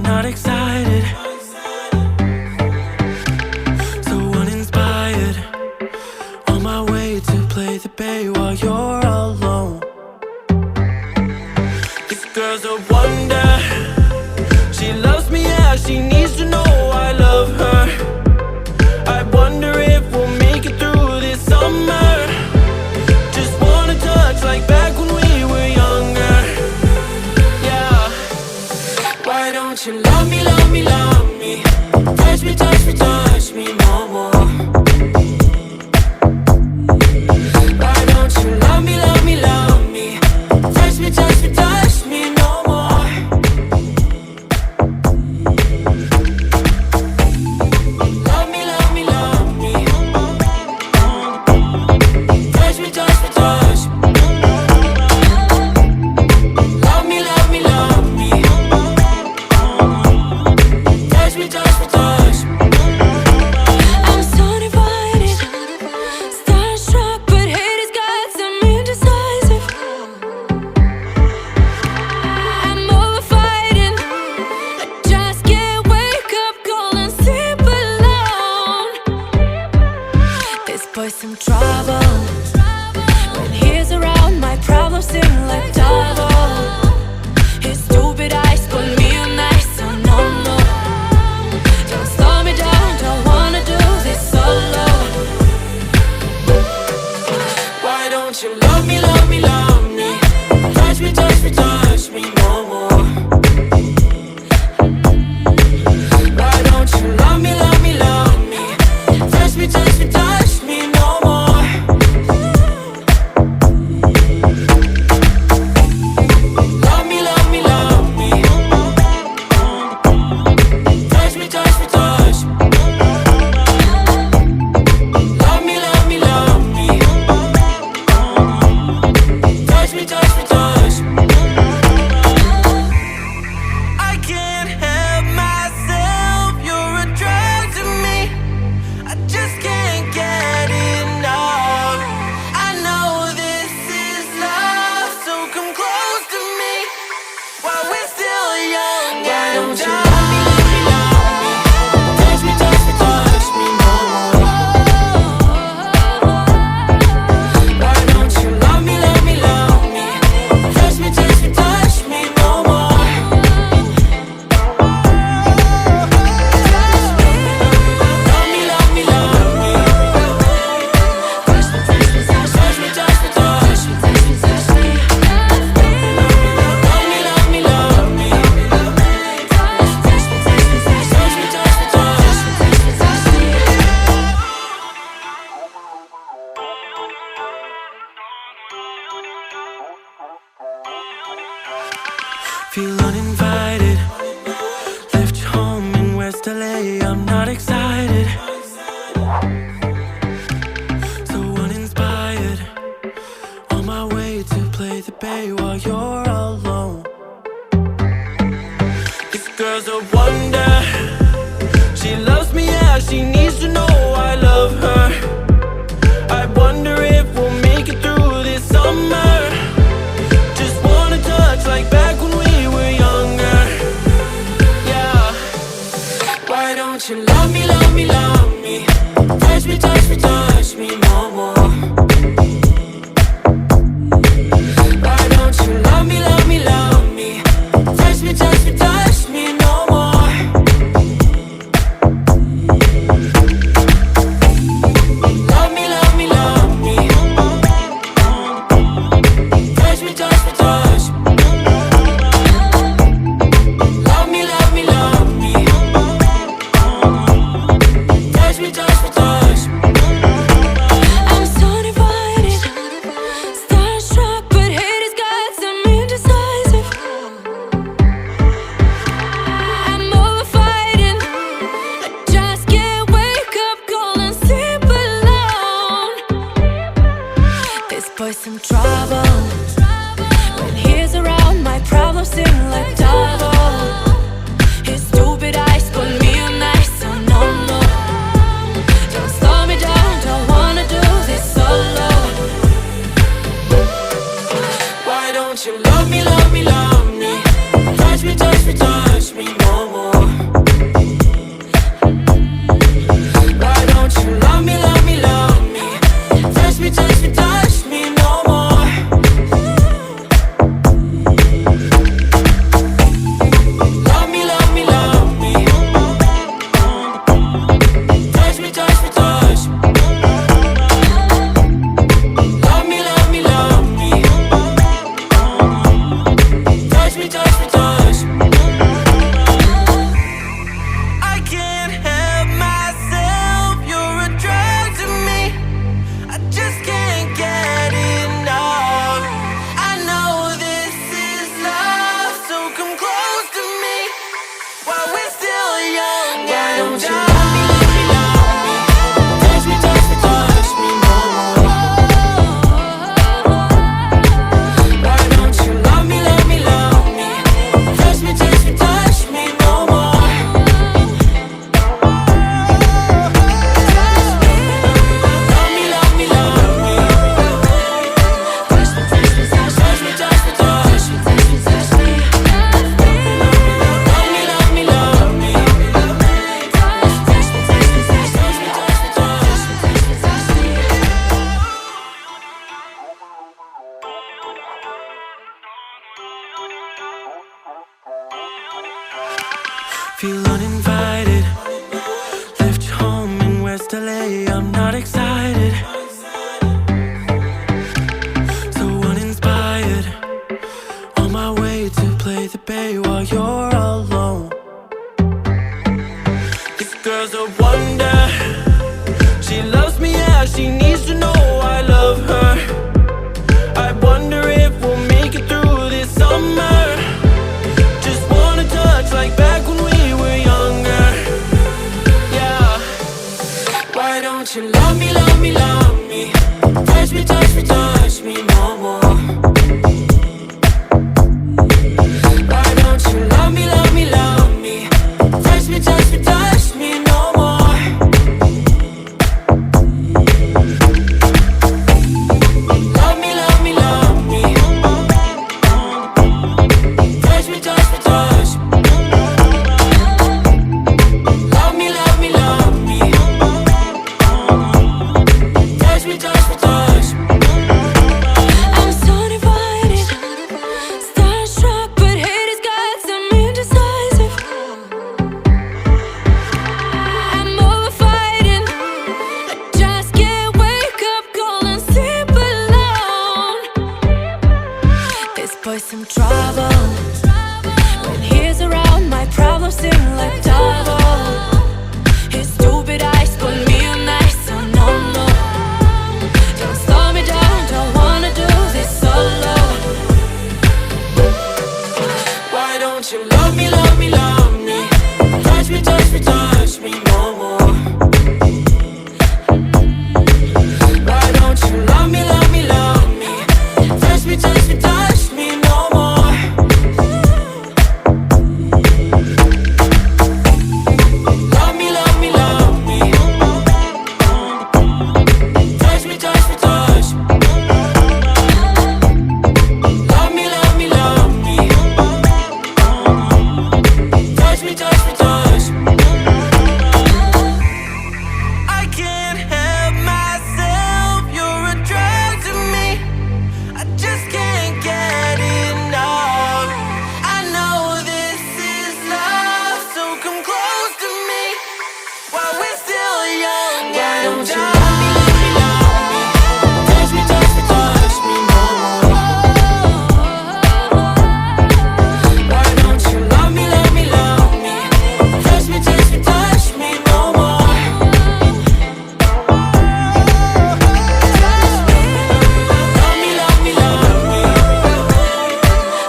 not excited, so uninspired. On my way to play the bay while you're alone. This girl's a wonder. She loves me, yeah, she needs to know I love her. I wonder if we'll make it through this summer. Just wanna touch like back when we were younger. Yeah. Why don't you love me, love me, love me? Touch me, touch me, touch me no more. Why don't you love me, love me, love me? Touch me, touch me, touch me no more. Love me, love me, love me. Touch me, touch me, touch me. Love me, love me, love me. Touch me, touch me, touch me. I'm so divided, starstruck, but hate has got some indecisive. I'm over fighting, I just can't wake up cold and sleep alone. This boy's some trouble. When he's around, my problems seem like double. His stupid eyes put me on ice, so no, no. Don't slow me down, don't wanna do this solo. Why don't you love me, love me, love me? Touch me, touch me, touch me no more. Why don't you love me, love me, love me? Touch me, touch me, touch me no more. Love me, love me, love me. Touch me, touch me, touch me. Love me, love me, love me. Touch me, touch me, touch me. I can't help myself, you're a drug to me. I just can't get enough. I know this is love, so come close to me while we're still young. Why don't you love me, love me, love me? Touch me, touch me, touch me no more. Why don't you love me, love me, love me? Touch me, touch me, touch me no more. Love me, love me, love me. Touch me, touch me, touch me, touch me, touch me, touch me, touch me. Love me, love me, love me. Touch me, touch me, touch me, touch me, touch me, touch me. Feel uninvited. Left you home in West LA. I'm not excited, so uninspired. On my way to play the bay while you're alone. This girl's a wonder. She loves me, yeah, she needs to know I love her. I wonder if we'll make it through this summer. Just wanna touch like back when we were younger. Yeah. Why don't you love me, love me, love me? Touch me, touch me, touch me no more. Why don't you love me, love me, love me? Touch me, touch me, touch me no more. Love me, love me, love me. Touch me, touch me, touch me. Love me, love me, love me. Touch me, touch me, touch me. I'm so divided. girl's a wonder. She loves me, yeah, she needs to know I love her. I wonder if we'll make it through this summer. Just wanna touch like back when we were younger. Yeah. Why don't you love me, love me, love me? Touch me, touch me, touch me no more. Why don't you love me, love me, love me? Touch me, touch me, touch me no more. Love me, love me, love me. Touch me, touch me, touch me. Love me, love me, love me. Touch me, touch me, touch me. I'm so divided, starstruck, but hate has got some indecisive. I'm over fighting, I just can't wake up cold and sleep alone. This boy's some trouble. When he's around, my problems seem like double. His stupid eyes put me on ice, so no, no. Don't slow me down, don't wanna do this solo. Why don't you love me, love me, love me? Touch me, touch me, touch me no more. Why don't you love me, love me, love me? Touch me, touch me, touch me no more. Love me, love me, love me. Touch me, touch me, touch me. Love me, love me, love me. Touch me, touch me, touch me. I can't help myself, you're a drug to me. I just can't get enough. I know this is love, so come close to me while we're still young. Why don't you love me, love me, love me? Touch me, touch me, touch me no more. Why don't you love me, love me, love me? Touch me, touch me, touch me no more. Love me, love me, love me.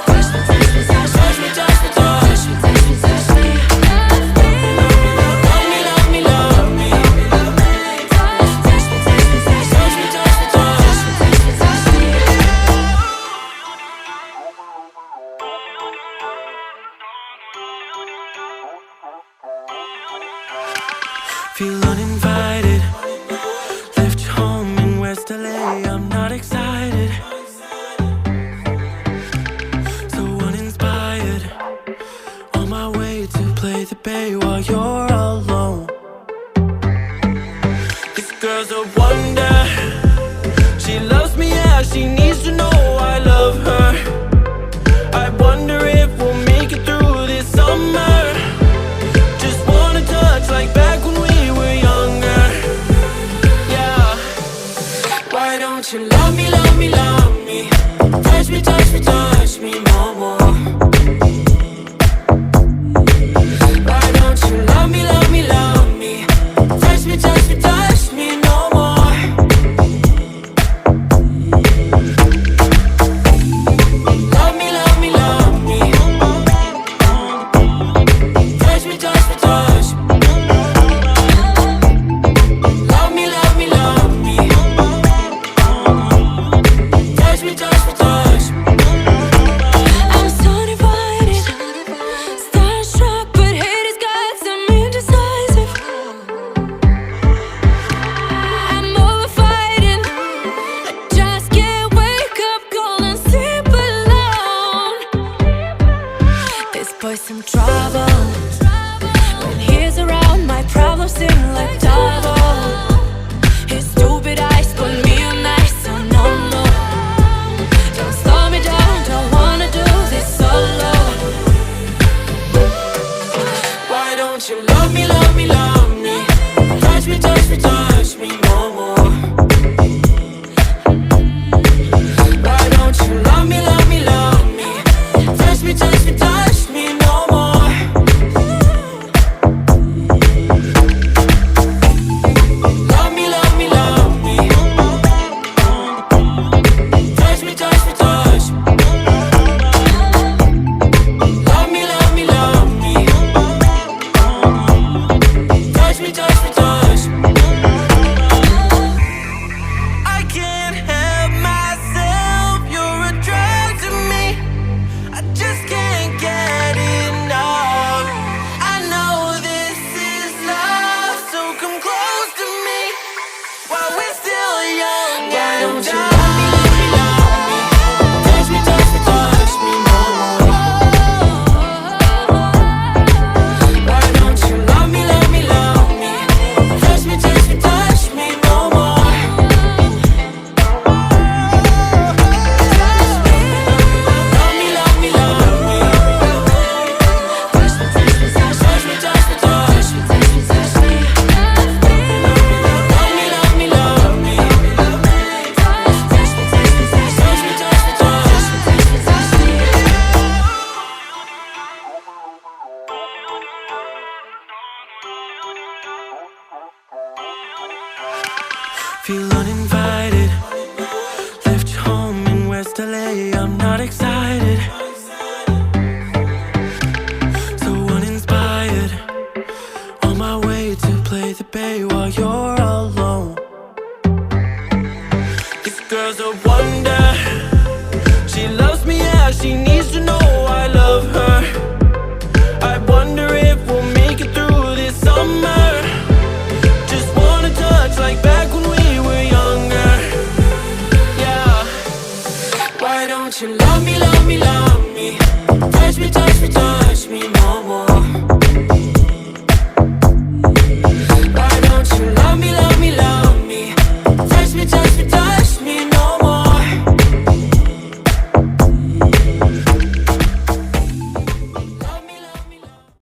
Touch me, touch me, touch me, touch me, touch me, touch me, touch me. Love me, love me, love me. Touch me, touch me, touch me, touch me, touch me, touch me, touch me. Feel uninvited. Left home in West LA. I'm not excited. So uninspired. On my way to play the bay while you're alone. This girl's a wonder. She loves me, yeah, she needs to know I love her. I wonder if we'll make it through this summer. Just wanna touch like back when we were younger. Feel uninvited. Left you home in West LA. I'm not excited. So uninspired. On my way to play the bay while you're alone. This girl's a wonder.